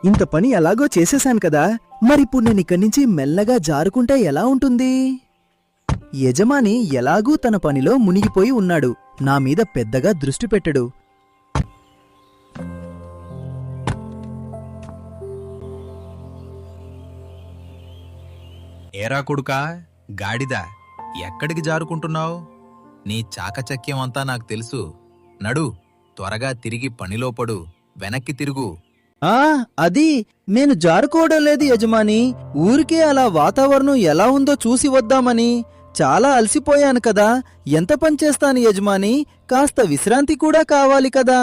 ఇంత పని ఎలాగో చేసేశాను కదా, మరిప్పుడు నేనిక్కడి నుంచి మెల్లగా జారుకుంటే ఎలా ఉంటుంది? యజమాని ఎలాగూ తన పనిలో మునిగిపోయి ఉన్నాడు. నా మీద పెద్దగా దృష్టి పెట్టడు. ఏరా కొడుకా, గాడిద, ఎక్కడికి జారుకుంటున్నావు? నీ చాకచక్యం అంతా నాకు తెలుసు. నడు, త్వరగా తిరిగి పనిలో పడు. వెనక్కి తిరుగు. అది నేను జారుకోవడం లేదు యజమాని. ఊరికే అలా వాతావరణం ఎలా ఉందో చూసి వద్దామని. చాలా అలసిపోయాను కదా, ఎంత పనిచేస్తాను యజమాని, కాస్త విశ్రాంతి కూడా కావాలి కదా.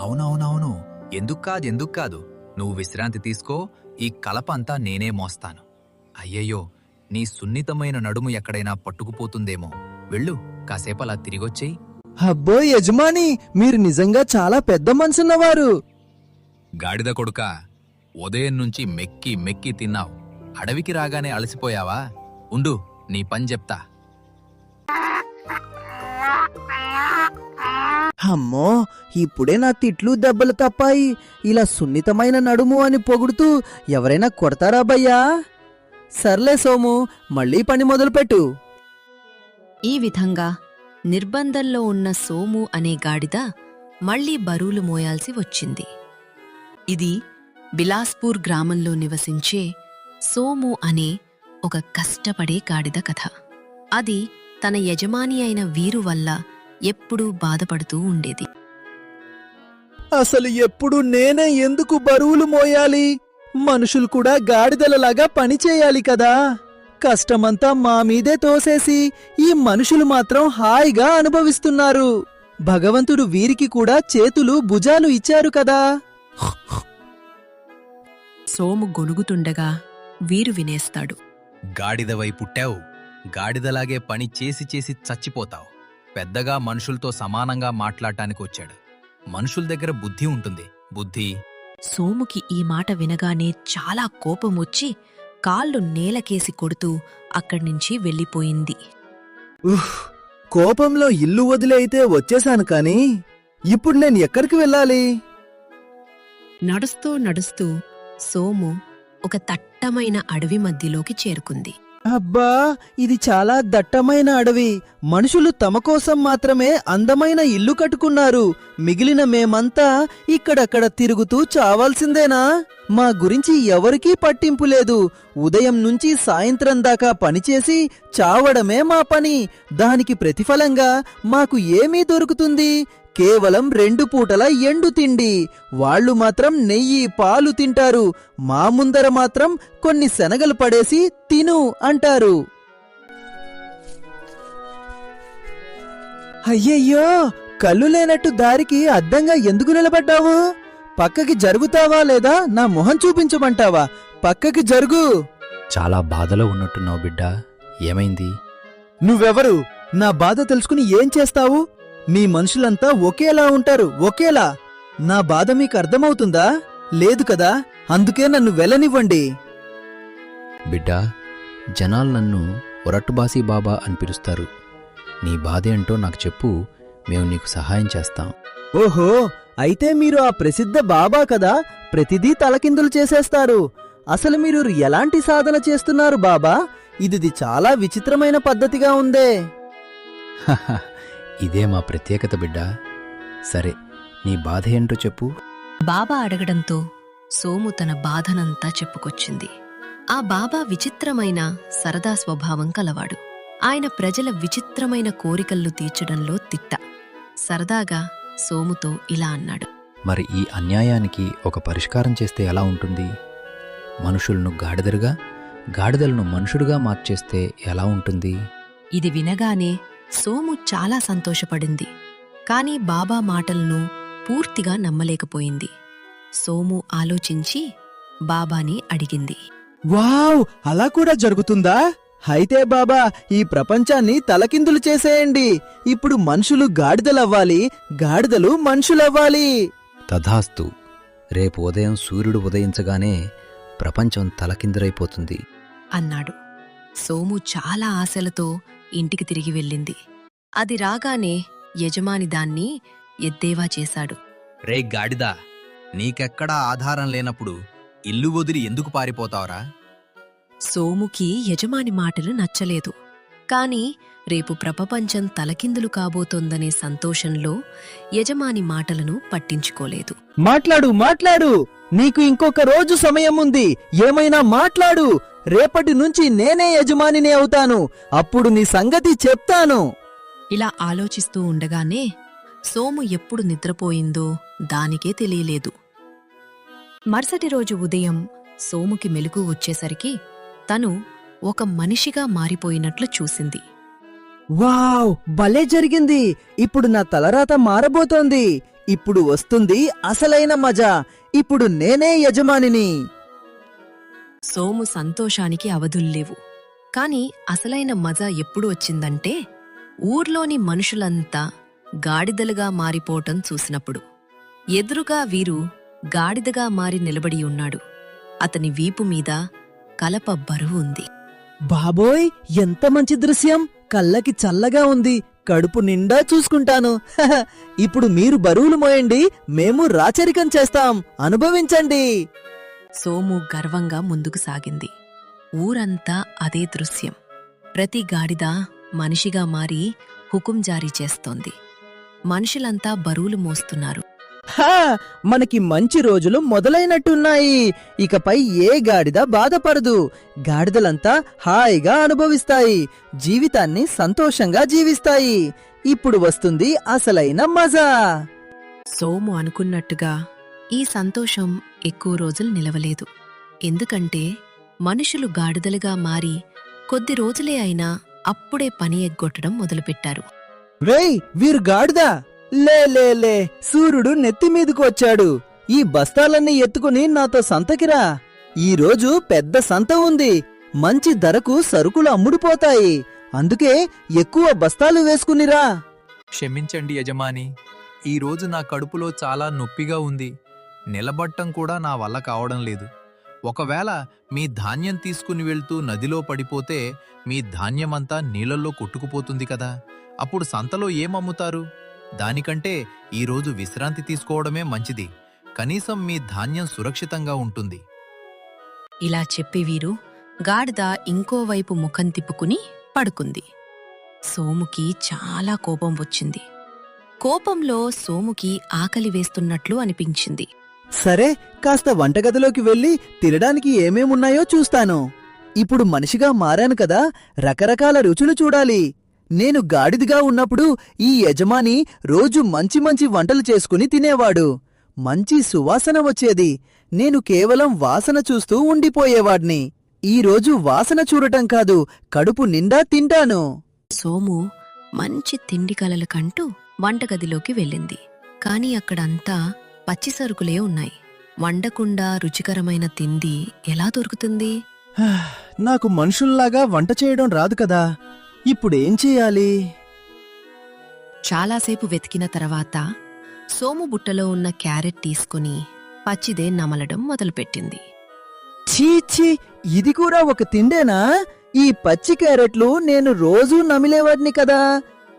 అవునవునవును, ఎందుకు కాదు. నువ్వు విశ్రాంతి తీసుకో, ఈ కలప అంతా నేనే మోస్తాను. అయ్యయ్యో, నీ సున్నితమైన నడుము ఎక్కడైనా పట్టుకుపోతుందేమో. వెళ్ళు, కాసేపలా తిరిగొచ్చేయి. అబ్బో యజమాని, మీరు నిజంగా చాలా పెద్ద మనసున్నవారు. గాడిద కొడుకా, ఉదయం నుంచి మెక్కి మెక్కి తిన్నావు. అడవికి రాగానే అలసిపోయావా? ఉండు, నీ పని చెప్తా. అమ్మో, ఇప్పుడే నా తిట్లు దెబ్బలు తప్పాయి. ఇలా సున్నితమైన నడుము అని పొగుడుతూ ఎవరైనా కొడతారా భయ్యా? సర్లే సోము, మళ్ళీ పని మొదలుపెట్టు. ఈ విధంగా నిర్బంధంలో ఉన్న సోము అనే గాడిద మళ్లీ బరువులు మోయాల్సి వచ్చింది. ఇది బిలాస్పూర్ గ్రామంలో నివసించే సోము అనే ఒక కష్టపడే గాడిద కథ. అది తన యజమాని అయిన వీరు వల్ల ఎప్పుడూ బాధపడుతూ ఉండేది. అసలు ఎప్పుడు నేనే ఎందుకు బరువులు మోయాలి? మనుషులు కూడా గాడిదలలాగా పనిచేయాలి కదా. కష్టమంతా మా మీదే తోసేసి ఈ మనుషులు మాత్రం హాయిగా అనుభవిస్తున్నారు. భగవంతుడు వీరికి కూడా చేతులు భుజాలు ఇచ్చారు కదా. సోము గొనుగుతుండగా వీరు వినేస్తాడు. గాడిదవై పుట్టావు, గాడిదలాగే పని చేసి చేసి చచ్చిపోతావు. పెద్దగా మనుషులతో సమానంగా మాట్లాడటానికి వచ్చాడు. మనుషుల దగ్గర బుద్ధి ఉంటుంది. బుద్ధి. సోముకి ఈ మాట వినగానే చాలా కోపమొచ్చి కాళ్ళు నేలకేసి కొడుతూ అక్కడ్నించి వెళ్ళిపోయింది. కోపంలో ఇల్లు వదిలేయితే వచ్చేశాను కాని ఇప్పుడు నేను ఎక్కడికి వెళ్ళాలి? నడుస్తూ నడుస్తూ సోము ఒక దట్టమైన అడవి మధ్యలోకి చేరుకుంది. అబ్బా, ఇది చాలా దట్టమైన అడవి. మనుషులు తమ కోసం మాత్రమే అందమైన ఇల్లు కట్టుకున్నారు. మిగిలిన మేమంతా ఇక్కడక్కడ తిరుగుతూ చావాల్సిందేనా? మా గురించి ఎవరికీ పట్టింపు లేదు. ఉదయం నుంచి సాయంత్రం దాకా పనిచేసి చావడమే మా పని. దానికి ప్రతిఫలంగా మాకు ఏమీ దొరుకుతుంది? కేవలం 2 పూటల ఎండు తిండి. వాళ్లు మాత్రం నెయ్యి పాలు తింటారు. మా ముందర మాత్రం కొన్ని శనగలు పడేసి తిను అంటారు. అయ్యయ్యో, కళ్ళు లేనట్టు దారికి అడ్డంగా ఎందుకు నిలబడ్డావు? పక్కకి జరుగుతావా లేదా నా మొహం చూపించమంటావా? పక్కకి జరుగు. చాలా బాధలో ఉన్నట్టున్నావు బిడ్డా, ఏమైంది? నువ్వెవరు? నా బాధ తెలుసుకుని ఏం చేస్తావు? మీ మనుషులంతా ఒకేలా ఉంటారు, ఒకేలా. నా బాధ మీకు అర్థమవుతుందా? లేదు కదా, అందుకే నన్ను వెళ్ళనివ్వండి. బిడ్డా, జనాలు నన్ను ఒరట్టుబాసీ బాబా అని పిలుస్తారు. నీ బాధేంటో నాకు చెప్పు, మేము నీకు సహాయం చేస్తాం. ఓహో, అయితే మీరు ఆ ప్రసిద్ధ బాబా కదా, ప్రతిదీ తలకిందులు చేసేస్తారు. అసలు మీరు ఎలాంటి సాధన చేస్తున్నారు బాబా? ఇది చాలా విచిత్రమైన పద్ధతిగా ఉందే. ఇదే మా ప్రత్యేకత బిడ్డా. సరే, నీ బాధ ఏంటో చెప్పు. బాబా అడగడంతో సోము తన బాధనంతా చెప్పుకొచ్చింది. ఆ బాబా విచిత్రమైన సరదా స్వభావం కలవాడు. ఆయన ప్రజల విచిత్రమైన కోరికలను తీర్చడంలో తిట్ట. సరదాగా సోముతో ఇలా అన్నాడు. మరి ఈ అన్యాయానికి ఒక పరిష్కారం చేస్తే ఎలా ఉంటుంది? మనుషులను గాడిదలుగా, గాడిదలను మనుషుడుగా మార్చేస్తే ఎలా ఉంటుంది? ఇది వినగానే సోము చాలా సంతోషపడింది. కాని బాబా మాటలను పూర్తిగా నమ్మలేకపోయింది. సోము ఆలోచించి బాబాని అడిగింది. వావ్, అలా కూడా జరుగుతుందా? అయితే బాబా, ఈ ప్రపంచాన్ని తలకిందులు చేసేయండి. ఇప్పుడు మనుషులు గాడిదలవ్వాలి, గాడిదలు మనుషులవ్వాలి. తథాస్తు. రేపు ఉదయం సూర్యుడు ఉదయించగానే ప్రపంచం తలకిందులైపోతుంది అన్నాడు. సోము చాలా ఆశలతో ఇంటికి తిరిగి వెళ్ళింది. అది రాగానే యజమాని దాన్ని ఎద్దేవా చేశాడు. రే గాడిదా, నీకెక్కడా ఆధారం లేనప్పుడు ఇల్లు వదిలి ఎందుకు పారిపోతావురా? సోముకి యజమాని మాటలు నచ్చలేదు. కాని రేపు ప్రపంచం తలకిందులు కాబోతోందనే సంతోషంలో యజమాని మాటలను పట్టించుకోలేదు. మాట్లాడు మాట్లాడు, నీకు ఇంకొక రోజు సమయం ఉంది, ఏమైనా మాట్లాడు. రేపటి నుంచి నేనే యజమానిని అవుతాను, అప్పుడు నీ సంగతి చెప్తాను. ఇలా ఆలోచిస్తూ ఉండగానే సోము ఎప్పుడు నిద్రపోయిందో దానికే తెలియలేదు. మరుసటి రోజు ఉదయం సోముకి మెలకువ వచ్చేసరికి తను ఒక మనిషిగా మారిపోయినట్లు చూసింది. వావ్, భలే జరిగింది. ఇప్పుడు నా తలరాత మారబోతోంది. ఇప్పుడు వస్తుంది అసలైన మజా. ఇప్పుడు నేనే యజమానిని. సోము సంతోషానికి అవధుల్లేవు. కాని అసలైన మజా ఎప్పుడు వచ్చిందంటే ఊర్లోని మనుషులంతా గాడిదలుగా మారిపోవటం చూసినప్పుడు. ఎదురుగా వీరు గాడిదగా మారి నిలబడి ఉన్నాడు. అతని వీపు మీద కలప బరువు ఉంది. బాబోయ్, ఎంత మంచి దృశ్యం! కళ్ళకి చల్లగా ఉంది, కడుపు నిండా చూసుకుంటాను. హహ, ఇప్పుడు మీరు బరువులు మోయండి, మేము రాచరికం చేస్తాం, అనుభవించండి. సోము గర్వంగా ముందుకు సాగింది. ఊరంతా అదే దృశ్యం. ప్రతి గాడిద మనిషిగా మారి హుకుం జారీ చేస్తోంది. మనుషులంతా బరువులు మోస్తున్నారు. హా, మనకి మంచి రోజులు మొదలైనట్టున్నాయి. ఇకపై ఏ గాడిద బాధపడదు. గాడిదలంతా హాయిగా అనుభవిస్తాయి, జీవితాన్ని సంతోషంగా జీవిస్తాయి. ఇప్పుడు వస్తుంది అసలైన మజా. సోము అనుకున్నట్టుగా ఈ సంతోషం ఎక్కువ రోజులు నిలవలేదు. ఎందుకంటే మనుషులు గాడిదలుగా మారి కొద్ది రోజులే అయినా అప్పుడే పని ఎగ్గొట్టడం మొదలుపెట్టారు. రేయ్, వీరు గాడిద! లే లే లే, సూర్యుడు నెత్తిమీదకు వచ్చాడు. ఈ బస్తాలన్నీ ఎత్తుకుని నాతో సంతకిరా. ఈరోజు పెద్ద సంత ఉంది. మంచి ధరకు సరుకులు అమ్ముడుపోతాయి. అందుకే ఎక్కువ బస్తాలు వేసుకునిరా. క్షమించండి యజమాని, ఈరోజు నా కడుపులో చాలా నొప్పిగా ఉంది. నిలబట్టం కూడా నా వల్ల కావడం లేదు. ఒకవేళ మీ ధాన్యం తీసుకుని వెళ్తూ నదిలో పడిపోతే మీ ధాన్యమంతా నీళ్ళల్లో కొట్టుకుపోతుంది కదా, అప్పుడు సంతలో ఏమమ్ముతారు? దానికంటే ఈరోజు విశ్రాంతి తీసుకోవడమే మంచిది. కనీసం మీ ధాన్యం సురక్షితంగా ఉంటుంది. ఇలా చెప్పి వీరు గాడిద ఇంకోవైపు ముఖం తిప్పుకుని పడుకుంది. సోముకి చాలా కోపం వచ్చింది. కోపంలో సోముకి ఆకలి వేస్తున్నట్లు అనిపించింది. సరే, కాస్త వంటగదిలోకి వెళ్ళి తినడానికి ఏమేమున్నాయో చూస్తాను. ఇప్పుడు మనిషిగా మారాను కదా, రకరకాల రుచులు చూడాలి. నేను గాడిదిగా ఉన్నప్పుడు ఈ యజమాని రోజు మంచి మంచి వంటలు చేసుకుని తినేవాడు. మంచి సువాసన వచ్చేది. నేను కేవలం వాసన చూస్తూ ఉండిపోయేవాడ్ని. ఈరోజు వాసన చూడటం కాదు, కడుపు నిండా తింటాను. సోము మంచి తిండి కలలు కంటూ వంటగదిలోకి వెళ్ళింది. కాని అక్కడంతా పచ్చి సరుకులే ఉన్నాయి. వండకుండా రుచికరమైన తిండి ఎలా దొరుకుతుంది? నాకు మనుషుల్లాగా వంట చేయడం రాదు కదా, ఇప్పుడేం చేయాలి? చాలాసేపు వెతికిన తర్వాత సోము బుట్టలో ఉన్న క్యారెట్ తీసుకుని పచ్చిదే నమలడం మొదలుపెట్టింది. ఛీ, ఇది కూడా ఒక తిండేనా? ఈ పచ్చి క్యారెట్లు నేను రోజూ నమిలేవాడిని కదా,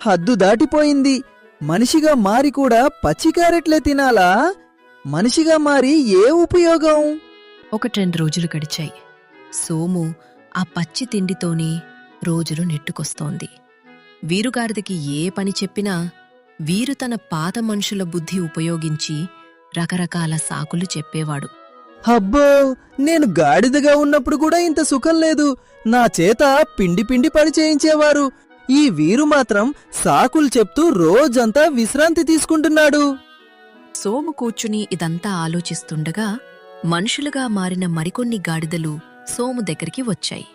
హద్దు దాటిపోయింది. మనిషిగా మారి కూడా పచ్చి క్యారెట్లే తినాలా? మనిషిగా మారి ఏ ఉపయోగం? 1-2 రోజులు గడిచాయి. సోము ఆ పచ్చి తిండితోనే రోజులు నెట్టుకొస్తోంది. వీరుగాడిదకి ఏ పని చెప్పినా వీరు తన పాత మనుషుల బుద్ధి ఉపయోగించి రకరకాల సాకులు చెప్పేవాడు. అబ్బో, నేను గాడిదగా ఉన్నప్పుడు కూడా ఇంత సుఖం లేదు. నా చేత పిండి పిండి పని చేయించేవారు. ఈ వీరు మాత్రం సాకులు చెప్తూ రోజంతా విశ్రాంతి తీసుకుంటున్నాడు. సోము కూర్చుని ఇదంతా ఆలోచిస్తుండగా మనుషులుగా మారిన మరికొన్ని గాడిదలు సోము దగ్గరికి వచ్చాయి.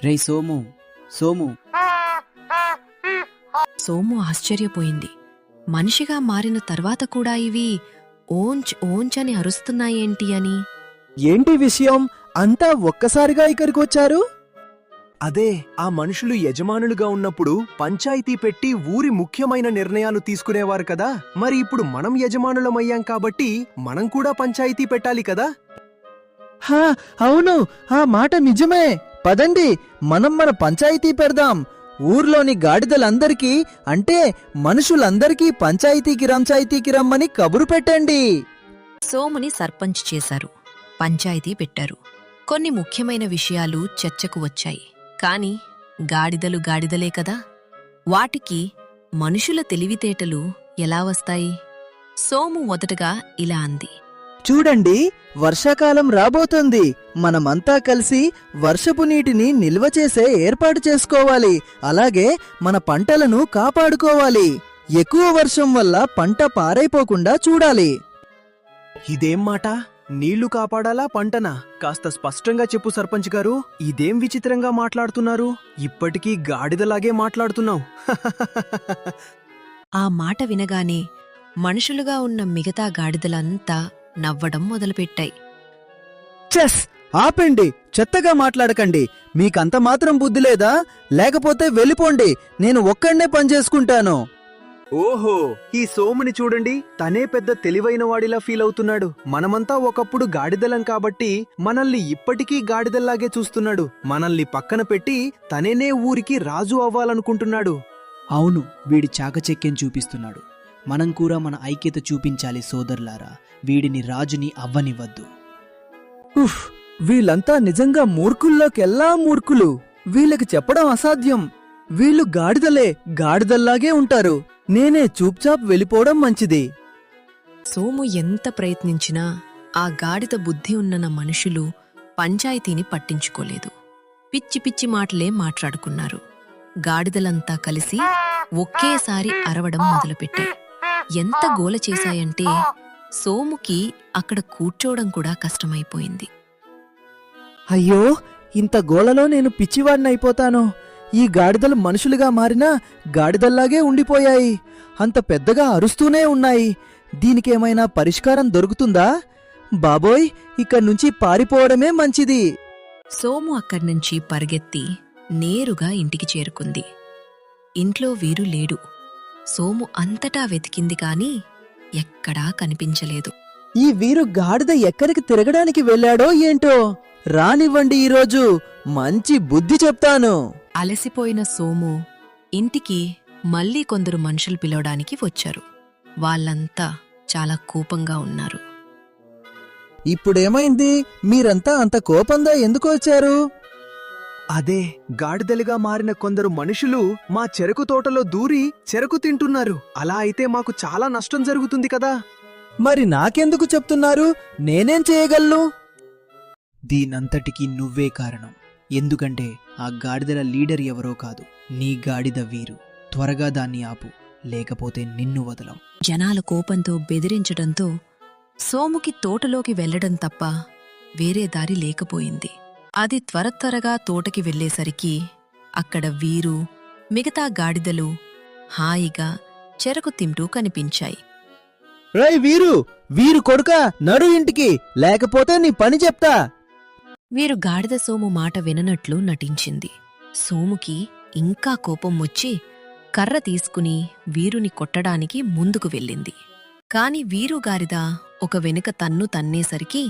రేయ్ సోము, సోము, సోము ఆశ్చర్యపోయింది. మనిషిగా మారిన తర్వాత కూడా ఇవి ఓంచ్ ఓంచ్ అని అరుస్తున్నాయేంటి అని. ఏంటి విషయం? అంతా ఒక్కసారిగా ఇక్కడికొచ్చారు? అదే, ఆ మనుషులు యజమానులుగా ఉన్నప్పుడు పంచాయతీ పెట్టి ఊరి ముఖ్యమైన నిర్ణయాలు తీసుకునేవారు కదా. మరి ఇప్పుడు మనం యజమానులమయ్యాం కాబట్టి మనం కూడా పంచాయతీ పెట్టాలి కదా. హా, అవును, ఆ మాట నిజమే. పదండి, మనం మన పంచాయతీ పెడదాం. ఊర్లోని గాడిదలందరికీ, అంటే మనుషులందరికీ పంచాయతీకి రమ్మని కబురు పెట్టండి. సోముని సర్పంచ్ చేశారు. పంచాయతీ పెట్టారు. కొన్ని ముఖ్యమైన విషయాలు చర్చకు వచ్చాయి. కాని గాడిదలు గాడిదలే కదా, వాటికి మనుషుల తెలివితేటలు ఎలా వస్తాయి? సోము మొదటగా ఇలా అంది. చూడండి, వర్షాకాలం రాబోతోంది. మనమంతా కలిసి వర్షపు నీటిని నిల్వ చేసే ఏర్పాటు చేసుకోవాలి. అలాగే మన పంటలను కాపాడుకోవాలి. ఎక్కువ వర్షం వల్ల పంట పారైపోకుండా చూడాలి. ఇదేం మాట? నీళ్లు కాపాడాలా పంటనా? కాస్త స్పష్టంగా చెప్పు సర్పంచ్ గారు. ఇదేం విచిత్రంగా మాట్లాడుతున్నారు? ఇప్పటికీ గాడిదలాగే మాట్లాడుతున్నావు. ఆ మాట వినగానే మనుషులుగా ఉన్న మిగతా గాడిదలంతా నవ్వడం మొదలుపెట్టాయి. చెస్ ఆపండి, చెత్తగా మాట్లాడకండి. మీకంత మాత్రం బుద్ధి లేదా? లేకపోతే వెళ్ళిపోండి, నేను ఒక్కడ్నే పనిచేసుకుంటాను. ఓహో, ఈ సోముని చూడండి, తనే పెద్ద తెలివైన వాడిలా ఫీల్ అవుతున్నాడు. మనమంతా ఒకప్పుడు గాడిదలం కాబట్టి మనల్ని ఇప్పటికీ గాడిదల్లాగే చూస్తున్నాడు. మనల్ని పక్కన పెట్టి తనేనే ఊరికి రాజు అవ్వాలనుకుంటున్నాడు. అవును, వీడి చాకచక్యం చూపిస్తున్నాడు. మనం కూడా మన ఐక్యత చూపించాలి సోదరులారా. వీడిని రాజుని అవ్వనివ్వద్దు. ఉఫ్, వీళ్ళంతా నిజంగా మూర్ఖుల్లోకెల్లా మూర్ఖులు. వీళ్ళకి చెప్పడం అసాధ్యం. వీళ్ళు గాడిదలే, గాడిదల్లాగే ఉంటారు. నేనే చూప్చాప్ వెళ్ళిపోవడం మంచిది. సోము ఎంత ప్రయత్నించినా ఆ గాడిద బుద్ధి ఉన్న మనుషులు పంచాయతీని పట్టించుకోలేదు. పిచ్చి పిచ్చి మాటలే మాట్లాడుకున్నారు. గాడిదలంతా కలిసి ఒకేసారి అరవడం మొదలుపెట్టాయి. ఎంత గోల చేశాయంటే సోముకి అక్కడ కూర్చోవడం కూడా కష్టమైపోయింది. అయ్యో, ఇంత గోలలో నేను పిచ్చివాడినైపోతాను. ఈ గాడిదలు మనుషులుగా మారినా గాడిదల్లాగే ఉండిపోయాయి. అంత పెద్దగా అరుస్తూనే ఉన్నాయి. దీనికేమైనా పరిష్కారం దొరుకుతుందా? బాబోయ్, ఇక్కడ్నుంచి పారిపోవడమే మంచిది. సోము అక్కడ్నుంచి పరిగెత్తి నేరుగా ఇంటికి చేరుకుంది. ఇంట్లో వీరు లేడు. సోము అంతటా వెతికింది కాని ఎక్కడా కనిపించలేదు. ఈ వీరు గాడిద ఎక్కడికి తిరగడానికి వెళ్ళాడో ఏంటో. రానివ్వండి, ఈరోజు మంచి బుద్ధి చెప్తాను. అలసిపోయిన సోము ఇంటికి మళ్ళీ కొందరు మనుషులు పిలవడానికి వచ్చారు. వాళ్ళంతా చాలా కోపంగా ఉన్నారు. ఇప్పుడేమైంది? మీరంతా అంత కోపంగా ఎందుకు వచ్చారు? అదే, గాడిదలుగా మారిన కొందరు మనుషులు మా చెరకు తోటలో దూరి చెరకు తింటున్నారు. అలా అయితే మాకు చాలా నష్టం జరుగుతుంది కదా. మరి నాకెందుకు చెప్తున్నారు? నేనేం చేయగలను? దీనంతటికీ నువ్వే కారణం. ఎందుకంటే ఆ గాడిదల లీడర్ ఎవరో కాదు, నీ గాడిద వీరు. త్వరగా దాన్ని ఆపు, లేకపోతే నిన్ను వదలం. జనాల కోపంతో బెదిరించడంతో సోముకి తోటలోకి వెళ్లడం తప్ప వేరే దారి లేకపోయింది. అది త్వరగా తోటకి వెళ్లేసరికి అక్కడ వీరు, మిగతా గాడిదలు హాయిగా చెరకు తింటూ కనిపించాయి. రేయ్ వీరు, వీరు కొడుకా, నడు ఇంటికి, లేకపోతే నీ పని చెప్తా. వీరు గాడిద సోము మాట విననట్లు నటించింది. సోముకి ఇంకా కోపం వచ్చి కర్ర తీసుకుని వీరుని కొట్టడానికి ముందుకు వెళ్ళింది. కాని వీరు గాడిద ఒక వెనుక తన్ను తన్నేసరికి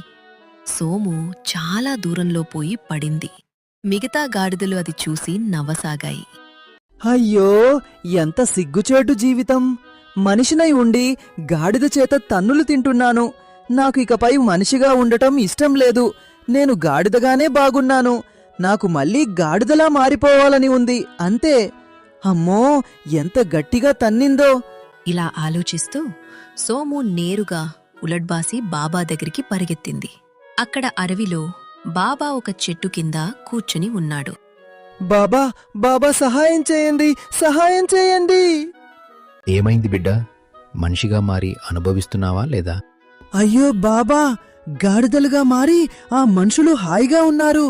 సోము చాలా దూరంలో పోయి పడింది. మిగతా గాడిదలు అది చూసి నవ్వసాగాయి. అయ్యో, ఎంత సిగ్గుచేటు జీవితం. మనిషినై ఉండి గాడిద చేత తన్నులు తింటున్నాను. నాకు ఇకపై మనిషిగా ఉండటం ఇష్టం లేదు. నేను గాడిదగానే బాగున్నాను. నాకు మళ్ళీ గాడిదలా మారిపోవాలని ఉంది, అంతే. అమ్మో, ఎంత గట్టిగా తన్నిందో. ఇలా ఆలోచిస్తూ సోము నేరుగా ఉలడ్బాసి బాబా దగ్గరికి పరిగెత్తింది. అక్కడ అడవిలో బాబా ఒక చెట్టు కింద కూర్చుని ఉన్నాడు. బాబా, బాబా, సహాయం చేయండి, సహాయం చేయండి. ఏమైంది బిడ్డా? మనిషిగా మారి అనుభవిస్తున్నావా లేదా? అయ్యో బాబా, గాడిదలుగా మారి ఆ మనుషులు హాయిగా ఉన్నారు.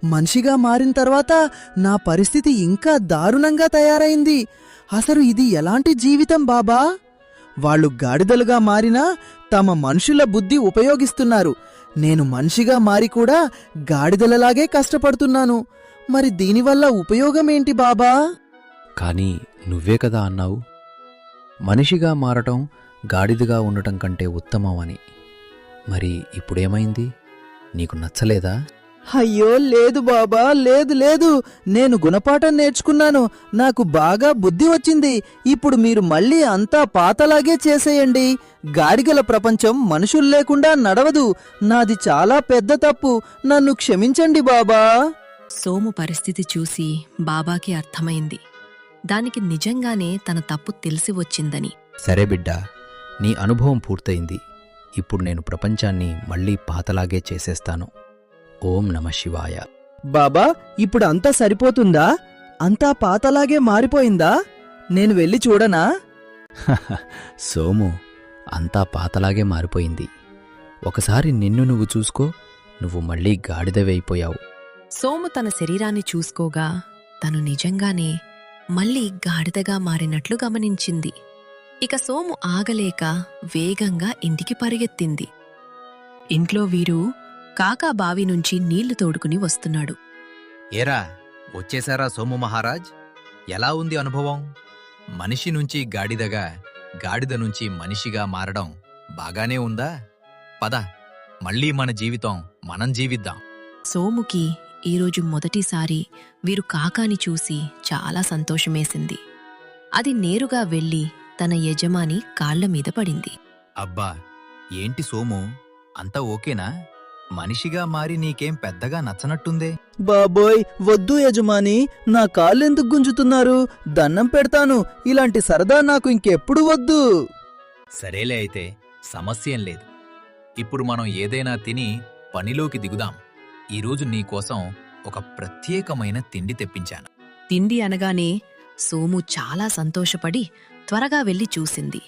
మనిషిగా మారిన తర్వాత నా పరిస్థితి ఇంకా దారుణంగా తయారైంది. అసలు ఇది ఎలాంటి జీవితం బాబా? వాళ్ళు గాడిదలుగా మారినా తమ మనుషుల బుద్ధి ఉపయోగిస్తున్నారు. నేను మనిషిగా మారి కూడా గాడిదలలాగే కష్టపడుతున్నాను. మరి దీనివల్ల ఉపయోగమేంటి బాబా? కానీ నువ్వే కదా అన్నావు, మనిషిగా మారటం గాడిదగా ఉండటం కంటే ఉత్తమం అని. మరి ఇప్పుడేమైంది? నీకు నచ్చలేదా? అయ్యో లేదు బాబా, లేదు లేదు, నేను గుణపాఠం నేర్చుకున్నాను. నాకు బాగా బుద్ధి వచ్చింది. ఇప్పుడు మీరు మళ్ళీ అంతా పాతలాగే చేసేయండి. గాడిగల ప్రపంచం మనుషులు లేకుండా నడవదు. నాది చాలా పెద్ద తప్పు. నన్ను క్షమించండి బాబా. సోము పరిస్థితి చూసి బాబాకి అర్థమైంది. దానికి నిజంగానే తన తప్పు తెలిసి వచ్చిందని. సరే బిడ్డా, నీ అనుభవం పూర్తయింది. ఇప్పుడు నేను ప్రపంచాన్ని మళ్ళీ పాతలాగే చేసేస్తాను. ఓం నమ శివాయ. బాబా, ఇప్పుడు అంతా సరిపోతుందా? అంతా పాతలాగే మారిపోయిందా? నేను వెళ్ళి చూడనా? సోము, అంతా పాతలాగే మారిపోయింది. ఒకసారి నిన్ను నువ్వు చూసుకో. నువ్వు మళ్ళీ గాడిదవైపోయావు. సోము తన శరీరాన్ని చూసుకోగా తను నిజంగానే మళ్ళీ గాడిదగా మారినట్లు గమనించింది. ఇక సోము ఆగలేక వేగంగా ఇంటికి పరిగెత్తింది. ఇంట్లో వీరు కాకా బావి నుంచి నీళ్లు తోడుకుని వస్తున్నాడు. ఏరా, వచ్చేశారా సోము మహారాజ్? ఎలా ఉంది అనుభవం? మనిషి నుంచి గాడిదగా, గాడిద నుంచి మనిషిగా మారడం బాగానే ఉందా? పద, మళ్ళీ మన జీవితం మనం జీవిద్దాం. సోముకి ఈరోజు మొదటిసారి వీరు కాకాని చూసి చాలా సంతోషమేసింది. అది నేరుగా వెళ్ళి తన యజమాని కాళ్లమీద పడింది. అబ్బా, ఏంటి సోము, అంతా ఓకేనా? మనిషిగా మారి నీకేం పెద్దగా నచ్చనట్టుందే. బాబోయ్, వద్దు యజమాని, నా కాళ్ళెందుకు గుంజుతున్నారు? దండం పెడతాను. ఇలాంటి సరదా నాకు ఇంకెప్పుడు వద్దు. సరేలే అయితే, సమస్యేం లేదు. ఇప్పుడు మనం ఏదైనా తిని పనిలోకి దిగుదాం. ఈరోజు నీకోసం ఒక ప్రత్యేకమైన తిండి తెప్పించాను. తిండి అనగానే సోము చాలా సంతోషపడి త్వరగా వెళ్లి చూసింది.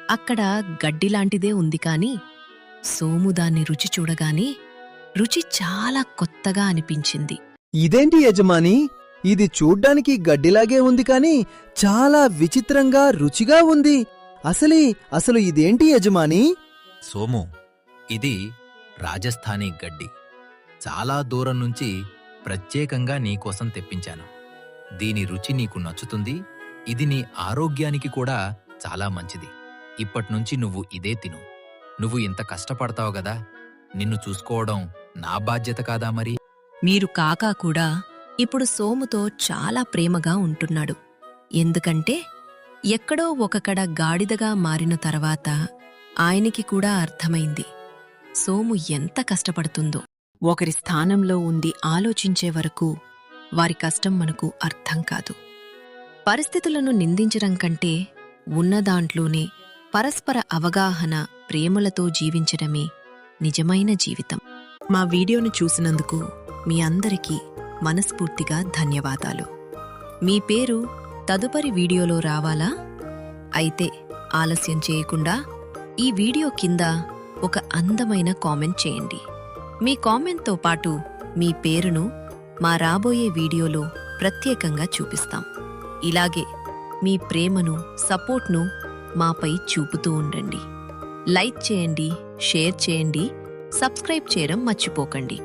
అక్కడ గడ్డిలాంటిదే ఉంది కాని సోము దాన్ని రుచి చూడగానే రుచి చాలా కొత్తగా అనిపించింది. ఇదేంటి యజమాని? ఇది చూడ్డానికి గడ్డిలాగే ఉంది కాని చాలా విచిత్రంగా రుచిగా ఉంది. అసలు ఇదేంటి యజమాని? సోము, ఇది రాజస్థానీ గడ్డి. చాలా దూరం నుంచి ప్రత్యేకంగా నీకోసం తెప్పించాను. దీని రుచి నీకు నచ్చుతుంది. ఇది నీ ఆరోగ్యానికి కూడా చాలా మంచిది. ఇప్పట్నుంచి నువ్వు ఇదే తిను. నువ్వు ఇంత కష్టపడతావు గదా, నిన్ను చూసుకోవడం నా బాధ్యత కాదా మరి? మీరు కాకా కూడా ఇప్పుడు సోముతో చాలా ప్రేమగా ఉంటున్నాడు. ఎందుకంటే ఎక్కడో ఒకకడ గాడిదగా మారిన తర్వాత ఆయనకి కూడా అర్థమైంది సోము ఎంత కష్టపడుతుందో. ఒకరి స్థానంలో ఉండి ఆలోచించే వరకు వారి కష్టం మనకు అర్థం కాదు. పరిస్థితులను నిందించడం కంటే ఉన్నదాంట్లోనే పరస్పర అవగాహన, ప్రేమలతో జీవించడమే నిజమైన జీవితం. మా వీడియోను చూసినందుకు మీ అందరికీ మనస్ఫూర్తిగా ధన్యవాదాలు. మీ పేరు తదుపరి వీడియోలో రావాలా? అయితే ఆలస్యం చేయకుండా ఈ వీడియో కింద ఒక అందమైన కామెంట్ చేయండి. మీ కామెంట్తో పాటు మీ పేరును మా రాబోయే వీడియోలో ప్రత్యేకంగా చూపిస్తాం. ఇలాగే మీ ప్రేమను, సపోర్ట్ను మాపై చూపుతూ ఉండండి. లైక్ చేయండి, షేర్ చేయండి, సబ్స్క్రైబ్ చేయడం మర్చిపోకండి.